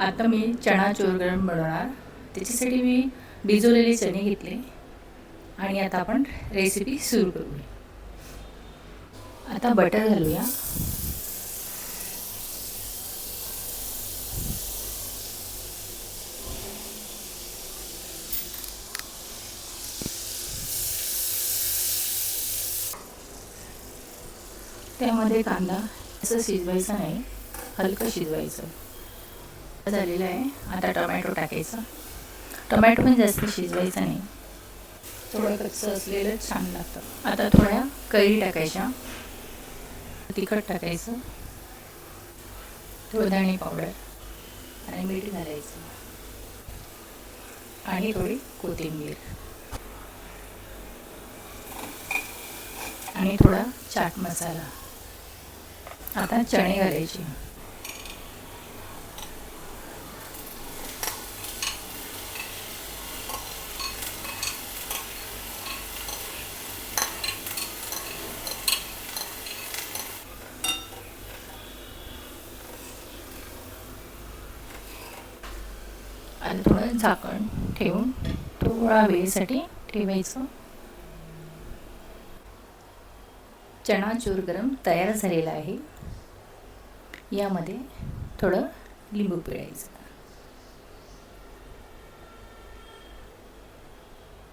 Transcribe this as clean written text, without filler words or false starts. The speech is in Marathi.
आता मी चणा चोर गरम बनवणार. त्याच्यासाठी मी भिजवलेले चणे घेतले आणि आता आपण रेसिपी सुरू करूया. आता बटर घालूया. त्यामध्ये कांदा असं शिजवायचा नाही, हलकं शिजवायचं. झालेलं आहे. आता टोमॅटो टाकायचा. टोमॅटो पण जास्त शिजवायचा नाही, थोडं कच्चं असलेलं छान लागतं. आता थोड्या कैरी टाकायच्या, तिखट टाकायचं, थोडं धणे पावडर आणि मीठ घालायचं आणि थोडी कोथिंबीर आणि थोडा चाट मसाला. आता चणे घालायचे. आणि थोडं झाकण ठेवून थोडा वेळेसाठी ठेवायचं. चणा चूर गरम तयार झालेला आहे. यामध्ये थोडं लिंबू पिळायचं.